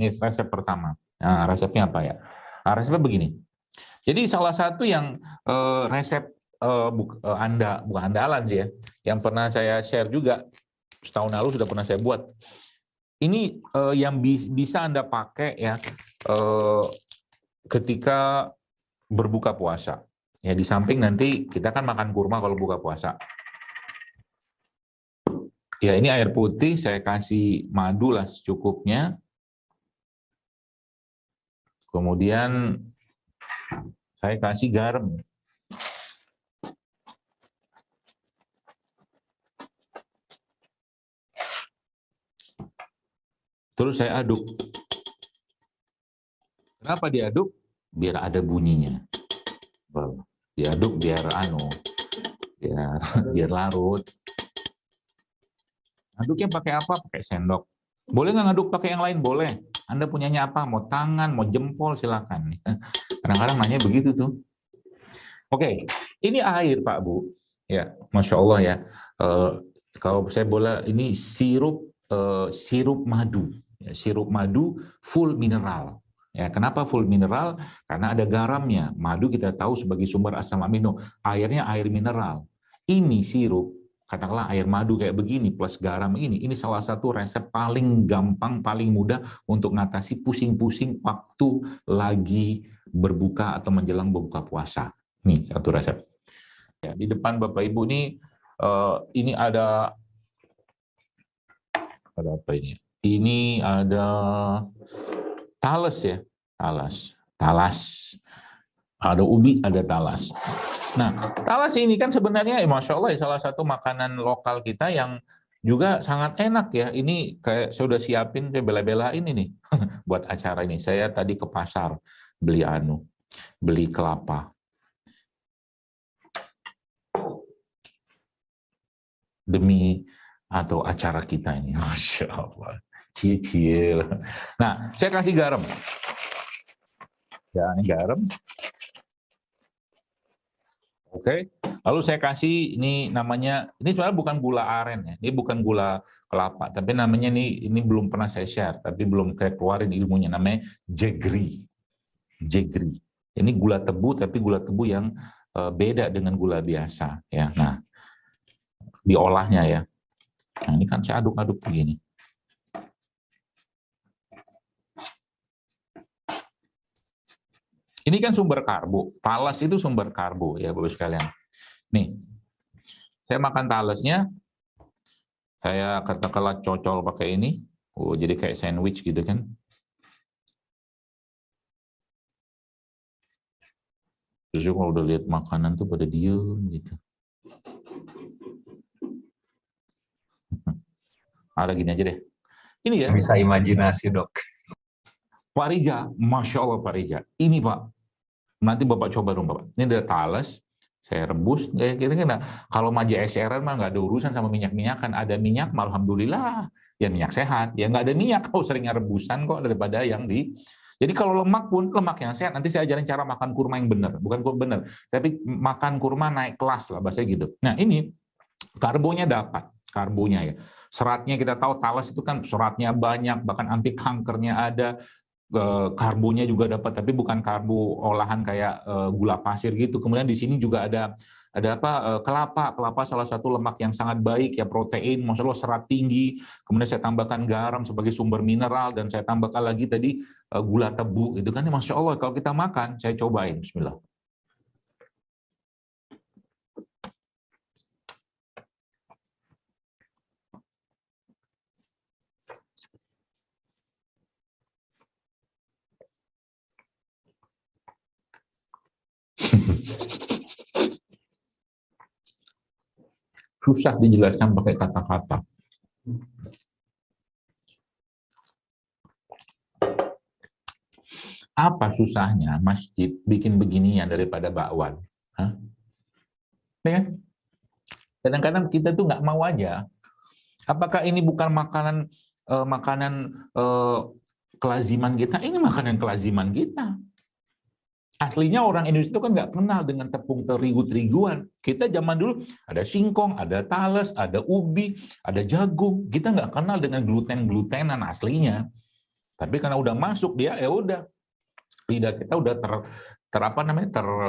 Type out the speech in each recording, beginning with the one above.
Ini resep pertama. Nah, resepnya apa ya? Nah, resepnya begini. Jadi salah satu yang resep bukan andalan sih ya, yang pernah saya share juga setahun lalu sudah pernah saya buat. Ini yang bisa Anda pakai ya ketika berbuka puasa. Ya di samping nanti kita kan makan kurma kalau buka puasa. Ya ini air putih, saya kasih madu lah secukupnya. Kemudian saya kasih garam. Terus saya aduk. Kenapa diaduk? Biar ada bunyinya. Diaduk biar biar larut. Aduknya pakai apa? Pakai sendok. Boleh nggak ngaduk pakai yang lain? Boleh. Anda punyanya apa? Mau tangan, mau jempol, silakan. Kadang-kadang nanya begitu tuh. Oke, ini air Pak Bu. Ya, Masya Allah ya. Kalau saya boleh, ini sirup madu. Ya, sirup madu full mineral. Ya, kenapa full mineral? Karena ada garamnya. Madu kita tahu sebagai sumber asam amino. Airnya air mineral. Ini sirup, katakanlah air madu kayak begini plus garam ini salah satu resep paling gampang, paling mudah untuk mengatasi pusing-pusing waktu lagi berbuka atau menjelang berbuka puasa. Nih satu resep. Ya, di depan Bapak Ibu ini ada apa ini? Ini ada talas ya, talas. Ada ubi, ada talas. Nah, talas ini kan sebenarnya, Masya Allah, salah satu makanan lokal kita yang juga sangat enak ya. Ini kayak saya udah siapin, saya bela-belain ini buat acara ini. Saya tadi ke pasar beli kelapa. Demi atau acara kita ini, Masya Allah, cicil. Nah, saya kasih garam. Ya, ini garam. Oke, lalu saya kasih ini namanya, ini sebenarnya bukan gula aren ya, ini bukan gula kelapa, tapi namanya ini belum pernah saya share, tapi belum kayak keluarin ilmunya, namanya jegri. Jegri. Ini gula tebu, tapi gula tebu yang beda dengan gula biasa ya. Nah, diolahnya ya. Nah, ini kan saya aduk-aduk begini. Ini kan sumber karbo. Talas itu sumber karbo ya Bapak sekalian. Nih, saya makan talasnya, saya katakanlah cocol pakai ini. Oh, jadi kayak sandwich gitu kan. Terus kalau udah lihat makanan tuh pada diem gitu. Ada gini aja deh. Ini ya. Bisa imajinasi dok. Pak Rija, Masya Allah Pak Rija. Ini Pak, nanti Bapak coba dong Bapak. Ini ada talas, saya rebus. Kita kan kalau maji SRN mah nggak ada urusan sama minyak-minyakan. Ada minyak, alhamdulillah. Ya minyak sehat. Ya nggak ada minyak, kau seringnya rebusan kok daripada yang di. Jadi kalau lemak pun, lemak yang sehat. Nanti saya ajarin cara makan kurma yang benar. Bukan benar, tapi makan kurma naik kelas lah, bahasa gitu. Nah ini, karbonya dapat. Karbonya ya. Seratnya kita tahu talas itu kan seratnya banyak, bahkan anti kankernya ada. Karbonya juga dapat, tapi bukan karbo olahan kayak gula pasir gitu. Kemudian di sini juga ada kelapa salah satu lemak yang sangat baik ya, protein, Masya Allah, serat tinggi. Kemudian saya tambahkan garam sebagai sumber mineral, dan saya tambahkan lagi tadi gula tebu itu kan, Masya Allah, kalau kita makan, saya cobain, Bismillah. Susah dijelaskan pakai kata-kata. Apa susahnya masjid bikin beginian daripada bakwan? Hah? Ya kan? Kadang-kadang kita tuh nggak mau aja. Apakah ini bukan makanan kelaziman kita? Ini makanan kelaziman kita. Aslinya orang Indonesia itu kan nggak kenal dengan tepung terigu-teriguan. Kita zaman dulu ada singkong, ada talas, ada ubi, ada jagung. Kita nggak kenal dengan gluten-glutenan aslinya. Tapi karena udah masuk dia, ya udah lidah kita udah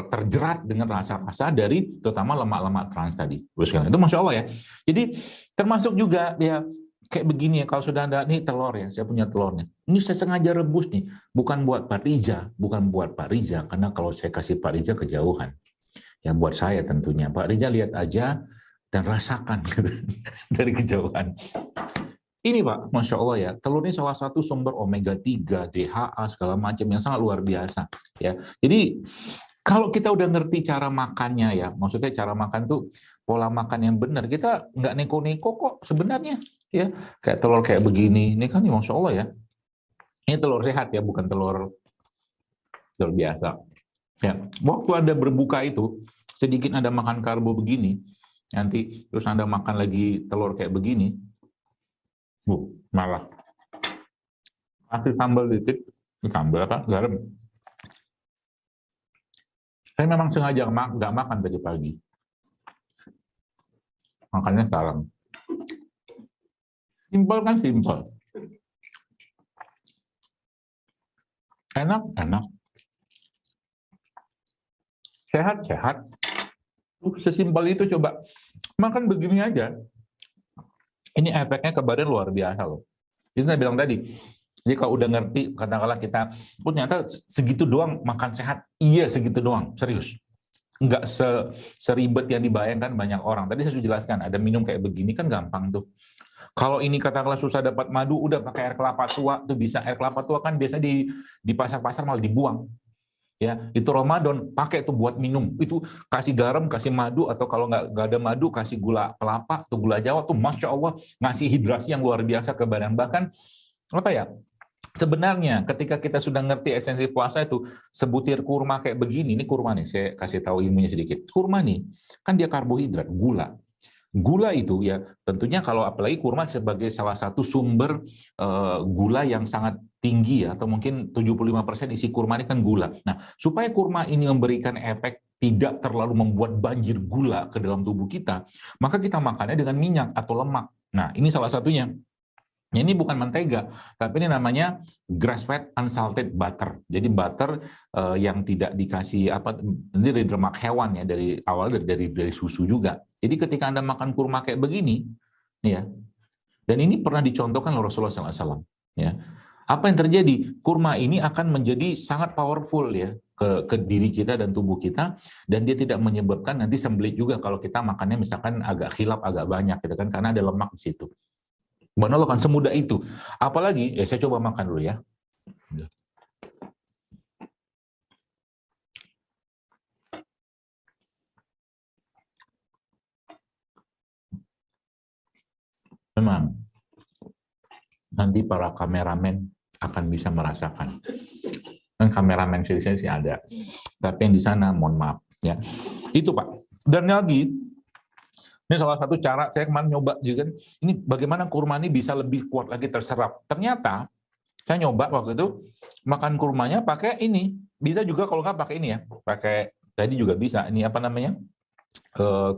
terjerat dengan rasa-rasa dari terutama lemak-lemak trans tadi. Itu Masya Allah ya. Jadi termasuk juga ya kayak begini ya, kalau sudah ada nih telur ya, saya punya telurnya. Ini saya sengaja rebus nih, bukan buat Pak Riza, karena kalau saya kasih Pak Riza kejauhan. Ya buat saya tentunya. Pak Riza lihat aja dan rasakan gitu, dari kejauhan. Ini Pak, Masya Allah ya, telur ini salah satu sumber omega 3, DHA, segala macam yang sangat luar biasa. Ya, jadi kalau kita udah ngerti cara makannya ya, maksudnya cara makan tuh pola makan yang benar, kita nggak neko-neko kok sebenarnya. Ya, kayak telur kayak begini, ini kan Masya Allah ya, ini telur sehat ya, bukan telur biasa. Ya, waktu Anda berbuka itu, sedikit Anda makan karbo begini, nanti terus Anda makan lagi telur kayak begini, malah kasih sambal dikit, sambal apa? Garam. Saya memang sengaja nggak makan tadi pagi, makannya sekarang. Simpel kan simpel, enak, sehat. Sesimpel itu coba makan begini aja. Ini efeknya ke badan luar biasa loh. Itu saya bilang tadi. Jadi kalau udah ngerti, katakanlah kita, ternyata segitu doang makan sehat. Iya segitu doang, serius. Nggak seribet yang dibayangkan banyak orang. Tadi saya sudah jelaskan, ada minum kayak begini kan gampang tuh. Kalau ini katakanlah susah dapat madu, udah pakai air kelapa tua tuh bisa. Air kelapa tua kan biasa di pasar-pasar malah dibuang. Ya, itu Ramadan pakai tuh buat minum. Itu kasih garam, kasih madu, atau kalau nggak ada madu kasih gula kelapa atau gula Jawa tuh Masya Allah ngasih hidrasi yang luar biasa ke badan. Bahkan apa ya? Sebenarnya ketika kita sudah ngerti esensi puasa itu, sebutir kurma kayak begini, ini kurma nih, saya kasih tahu ilmunya sedikit. Kurma nih, kan dia karbohidrat, gula. Gula itu ya tentunya kalau apalagi kurma sebagai salah satu sumber gula yang sangat tinggi ya, atau mungkin 75% isi kurma ini kan gula. Nah, supaya kurma ini memberikan efek tidak terlalu membuat banjir gula ke dalam tubuh kita, maka kita makannya dengan minyak atau lemak. Nah, ini salah satunya. Ini bukan mentega, tapi ini namanya grass fed unsalted butter. Jadi butter yang tidak dikasih apa, ini dari lemak hewan ya, dari awal dari susu juga. Jadi ketika Anda makan kurma kayak begini, ya, dan ini pernah dicontohkan oleh Rasulullah SAW. Ya, apa yang terjadi? Kurma ini akan menjadi sangat powerful ya ke diri kita dan tubuh kita, dan dia tidak menyebabkan nanti sembelit juga kalau kita makannya misalkan agak khilaf, agak banyak, gitu kan, karena ada lemak di situ. Subhanallah kan semudah itu. Apalagi, saya coba makan dulu ya. Memang, nanti para kameramen akan bisa merasakan. Dan kameramen di sini sih ada. Tapi yang di sana, mohon maaf. Ya. Itu Pak. Dan lagi, ini salah satu cara, saya kemarin nyoba juga, ini bagaimana kurma ini bisa lebih kuat lagi terserap. Ternyata, saya nyoba waktu itu, makan kurmanya pakai ini. Bisa juga kalau nggak pakai ini ya, pakai, tadi juga bisa, ini apa namanya,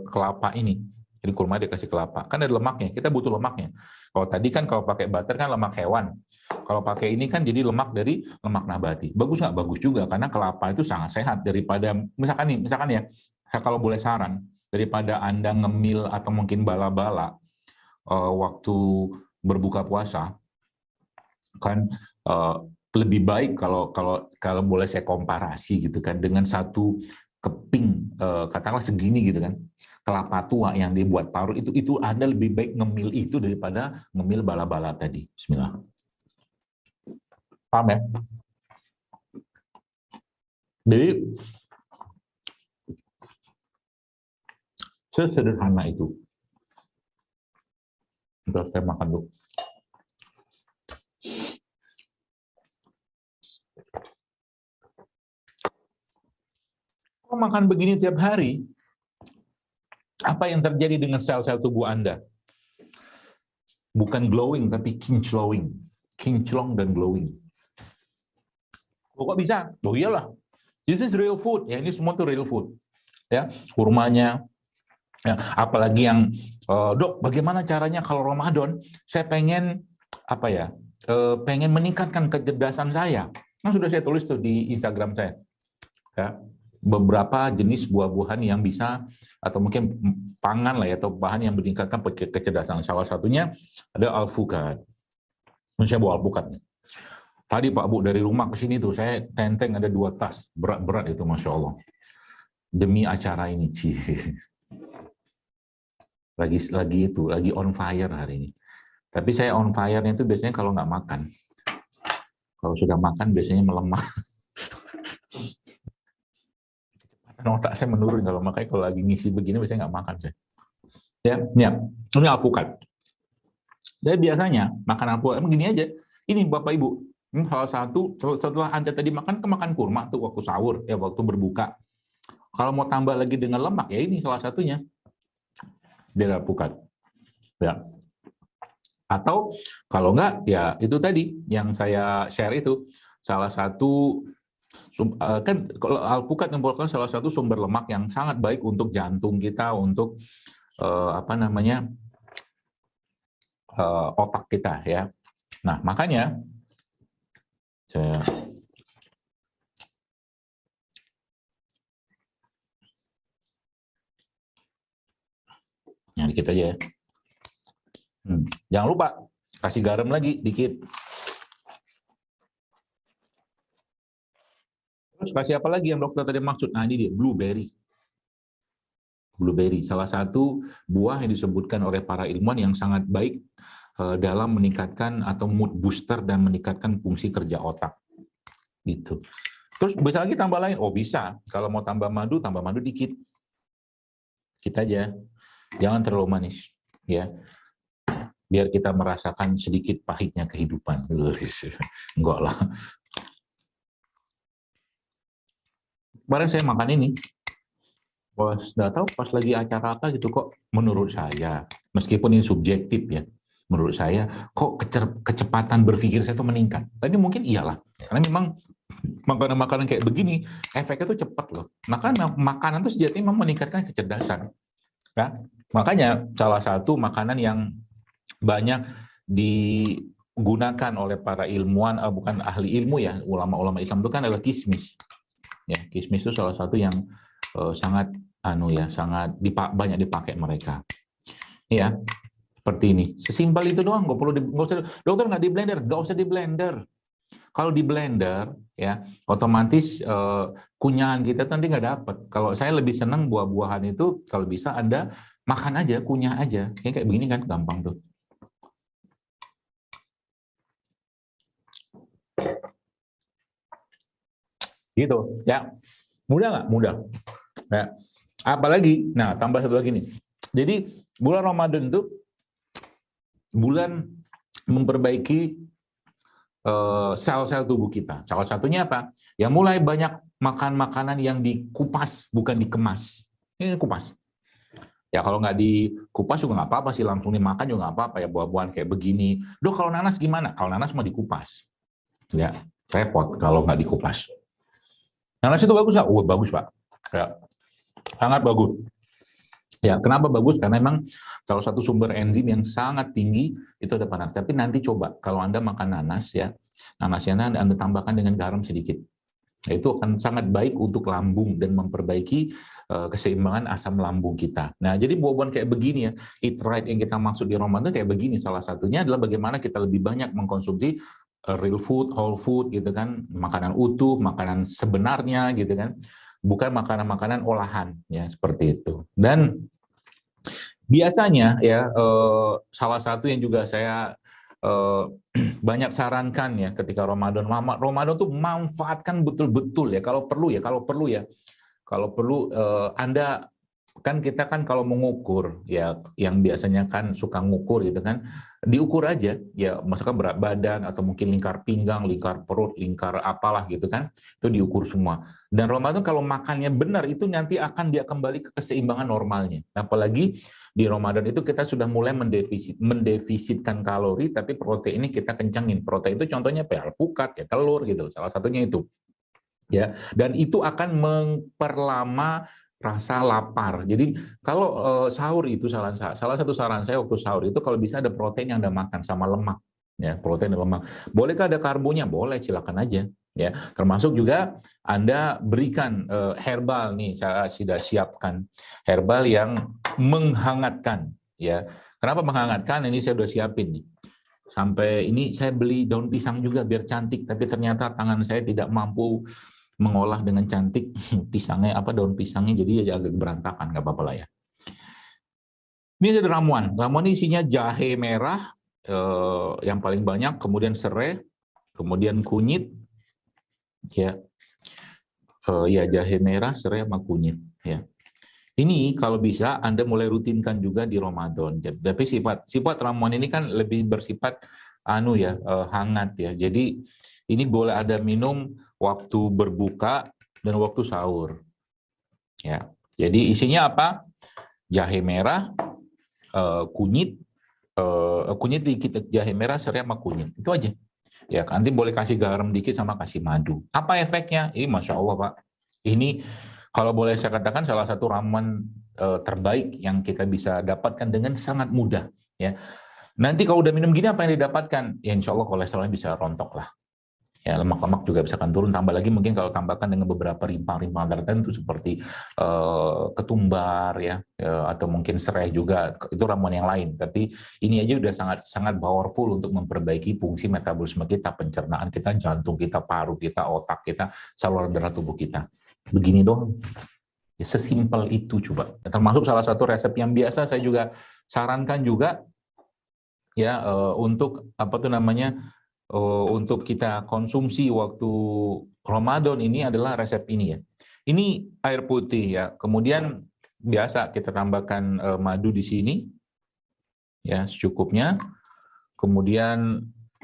kelapa ini. Jadi kurma dikasih kelapa. Kan ada lemaknya, kita butuh lemaknya. Kalau tadi kan kalau pakai butter kan lemak hewan. Kalau pakai ini kan jadi lemak dari lemak nabati. Bagus nggak? Bagus juga, karena kelapa itu sangat sehat daripada, misalkan ya, kalau boleh saran, daripada Anda ngemil atau mungkin bala-bala waktu berbuka puasa, kan lebih baik kalau boleh saya komparasi gitu kan, dengan satu keping katakanlah segini gitu kan, kelapa tua yang dibuat parut itu Anda lebih baik ngemil itu daripada ngemil bala-bala tadi. Bismillah. Paham ya? Jadi sesederhana itu. Terus saya makan dulu. Kalau makan begini tiap hari, apa yang terjadi dengan sel-sel tubuh Anda? Bukan glowing, tapi kinclowing. Kinclong dan glowing. Kok bisa? Oh iyalah. This is real food. Ya, ini semua tuh real food. Ya, kurmanya. Ya, apalagi yang, dok, bagaimana caranya kalau Ramadan? Saya pengen apa ya? pengen meningkatkan kecerdasan saya, kan sudah saya tulis tuh di Instagram saya, ya, beberapa jenis buah-buahan yang bisa atau mungkin pangan lah ya, atau bahan yang meningkatkan kecerdasan. Salah satunya ada alpukat. Saya bawa alpukat. Tadi Pak Bu dari rumah ke sini tuh saya tenteng ada 2 tas berat-berat itu, Masya Allah. Demi acara ini, lagi on fire hari ini. Tapi saya on fire-nya itu biasanya kalau nggak makan. Kalau sudah makan biasanya melemah. Kecepatan otak saya menurun kalau makanya kalau lagi ngisi begini biasanya nggak makan saya. Ya, ini alpukat. Dan biasanya makan alpukat emang gini aja. Ini Bapak Ibu, ini salah satu setelah Anda tadi makan kurma tuh waktu sahur, ya waktu berbuka. Kalau mau tambah lagi dengan lemak ya ini salah satunya. Biar alpukat. Ya. Atau kalau enggak, ya itu tadi yang saya share itu, salah satu, kan kalau alpukat merupakan salah satu sumber lemak yang sangat baik untuk jantung kita, untuk otak kita ya. Nah makanya saya dikit aja ya. Jangan lupa kasih garam lagi dikit. Terus kasih apa lagi yang dokter tadi maksud? Nah ini dia, blueberry. Blueberry, salah satu buah yang disebutkan oleh para ilmuwan yang sangat baik dalam meningkatkan atau mood booster dan meningkatkan fungsi kerja otak. Gitu. Terus bisa lagi tambah lain? Oh bisa, kalau mau tambah madu dikit. Kita aja, jangan terlalu manis. Ya, biar kita merasakan sedikit pahitnya kehidupan. Enggak lah. Kemarin saya makan ini, bos, nggak tahu pas lagi acara apa gitu kok, menurut saya, meskipun ini subjektif ya, menurut saya kok kecepatan berpikir saya tuh meningkat. Tapi mungkin iyalah, karena memang makanan-makanan kayak begini efeknya tuh cepat loh. Makanan tuh sejatinya memang meningkatkan kecerdasan. Ya? Makanya salah satu makanan yang banyak digunakan oleh para ilmuwan, bukan ahli ilmu ya, ulama-ulama Islam itu kan adalah kismis. Ya, kismis itu salah satu yang sangat sangat banyak dipakai mereka. Ya, seperti ini. Sesimpel itu doang, nggak perlu dokter nggak di blender, nggak usah di blender. Kalau di blender ya otomatis kunyahan kita nanti nggak dapat. Kalau saya lebih senang buah-buahan itu kalau bisa Anda makan aja, kunyah aja. Kayak begini kan gampang tuh. Gitu ya. Mudah nggak? Mudah. Ya. Apalagi, nah tambah satu lagi nih. Jadi bulan Ramadan itu bulan memperbaiki sel-sel tubuh kita. Salah satunya apa? Ya mulai banyak makan makanan yang dikupas, bukan dikemas. Ini kupas. Ya kalau nggak dikupas juga nggak apa-apa sih, langsung dimakan juga nggak apa-apa ya, buah-buahan kayak begini. Dok, kalau nanas gimana? Kalau nanas mau dikupas. Ya, repot kalau nggak dikupas. Nanas itu bagus nggak? Oh, bagus Pak. Ya, sangat bagus. Ya, kenapa bagus? Karena memang salah satu sumber enzim yang sangat tinggi itu ada pada nanas. Tapi nanti coba kalau Anda makan nanas ya, nanasnya Anda tambahkan dengan garam sedikit. Nah, itu akan sangat baik untuk lambung dan memperbaiki keseimbangan asam lambung kita. Nah, jadi buah-buahan kayak begini ya, eat right yang kita maksud di Ramadan kayak begini. Salah satunya adalah bagaimana kita lebih banyak mengkonsumsi real food, whole food gitu kan, makanan utuh, makanan sebenarnya gitu kan, bukan makanan-makanan olahan ya seperti itu. Dan biasanya ya salah satu yang juga saya banyak sarankan ya ketika Ramadan tuh manfaatkan betul-betul ya kalau perlu Anda kan kita kan kalau mengukur ya yang biasanya kan suka ngukur gitu kan, diukur aja ya, misalkan berat badan atau mungkin lingkar pinggang, lingkar perut, lingkar apalah gitu kan, itu diukur semua. Dan Ramadan kalau makannya benar itu nanti akan dia kembali ke keseimbangan normalnya. Apalagi di Ramadan itu kita sudah mulai mendefisitkan kalori, tapi protein ini kita kencangin. Protein itu contohnya alpukat ya, telur gitu, salah satunya itu. Ya, dan itu akan memperlama rasa lapar. Jadi kalau sahur itu salah satu saran saya waktu sahur itu kalau bisa ada protein yang Anda makan sama lemak. ya, protein dan lemak. Bolehkah ada karbonya? Boleh, silakan aja. Ya, termasuk juga Anda berikan herbal nih, saya sudah siapkan herbal yang menghangatkan. Ya, kenapa menghangatkan? Ini saya sudah siapin nih. Sampai ini saya beli daun pisang juga biar cantik, tapi ternyata tangan saya tidak mampu mengolah dengan cantik pisangnya daun pisangnya, jadi agak berantakan, nggak apa-apa lah ya. Ini ada ramuan. Ramuan ini isinya jahe merah yang paling banyak, kemudian serai, kemudian kunyit, ya, ya jahe merah, serai sama kunyit, ya. Ini kalau bisa Anda mulai rutinkan juga di Ramadan. Tapi sifat ramuan ini kan lebih bersifat hangat ya. Jadi ini boleh ada minum waktu berbuka dan waktu sahur. Ya. Jadi isinya apa? Jahe merah, kunyit dikit, jahe merah, serai sama kunyit. Itu aja. Ya, nanti boleh kasih garam dikit sama kasih madu. Apa efeknya? Masya Allah Pak. Ini kalau boleh saya katakan salah satu ramuan terbaik yang kita bisa dapatkan dengan sangat mudah. Ya, nanti kalau udah minum gini apa yang didapatkan? Ya insya Allah kolesterolnya bisa rontok lah. Ya, lemak-lemak juga bisa akan turun. Tambah lagi mungkin kalau tambahkan dengan beberapa rimpang-rimpang tertentu seperti ketumbar ya, atau mungkin serai juga, itu ramuan yang lain. Tapi ini aja udah sangat powerful untuk memperbaiki fungsi metabolisme kita, pencernaan kita, jantung kita, paru kita, otak kita, saluran darah tubuh kita. Begini doang. Ya, sesimpel itu coba. Termasuk salah satu resep yang biasa saya juga sarankan juga ya untuk untuk kita konsumsi waktu Ramadan ini adalah resep ini ya. Ini air putih ya. Kemudian biasa kita tambahkan madu di sini ya secukupnya. Kemudian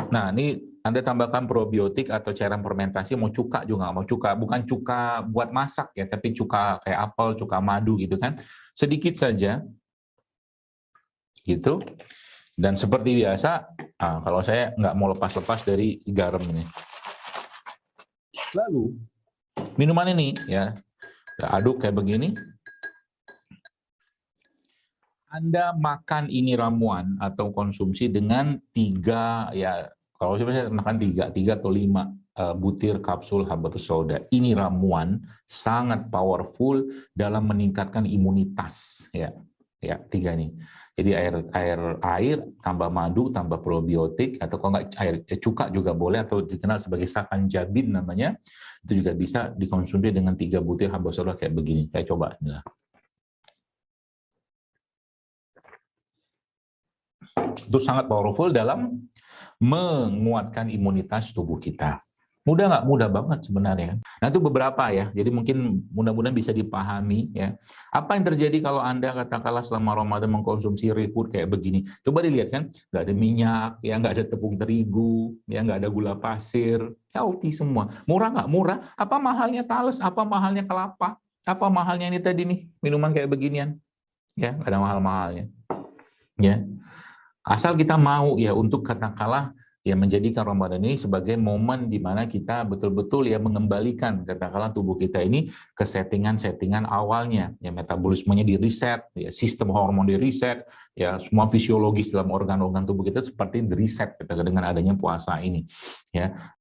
ini Anda tambahkan probiotik atau cairan fermentasi, mau cuka juga, mau cuka, bukan cuka buat masak ya, tapi cuka kayak apel, cuka madu gitu kan. Sedikit saja gitu. Dan seperti biasa, kalau saya nggak mau lepas-lepas dari garam ini. Lalu, minuman ini ya, aduk kayak begini. Anda makan ini ramuan atau konsumsi dengan 3, ya kalau saya makan 3 atau 5 butir kapsul habatus sauda. Ini ramuan sangat powerful dalam meningkatkan imunitas ya. Ya, 3 nih. Jadi air tambah madu, tambah probiotik, atau kalau nggak air cuka juga boleh, atau dikenal sebagai sakanjabin namanya. Itu juga bisa dikonsumsi dengan 3 butir habatus sauda kayak begini. Saya coba. Nah. Itu sangat powerful dalam menguatkan imunitas tubuh kita. Mudah nggak? Mudah banget sebenarnya. Nah itu beberapa ya, jadi mungkin mudah-mudahan bisa dipahami ya. Apa yang terjadi kalau Anda katakanlah selama Ramadan mengkonsumsi real food kayak begini? Coba dilihat kan, nggak ada minyak, ya nggak ada tepung terigu, ya nggak ada gula pasir, healthy semua. Murah nggak? Murah. Apa mahalnya talas? Apa mahalnya kelapa? Apa mahalnya ini tadi nih, minuman kayak beginian? Ya nggak ada mahal-mahalnya. Ya. Asal kita mau ya untuk katakanlah ya menjadikan Ramadan ini sebagai momen di mana kita betul-betul ya mengembalikan katakanlah tubuh kita ini ke settingan-settingan awalnya, ya metabolismenya di reset, ya sistem hormon di reset, ya semua fisiologis dalam organ-organ tubuh kita seperti di reset dengan adanya puasa ini, ya.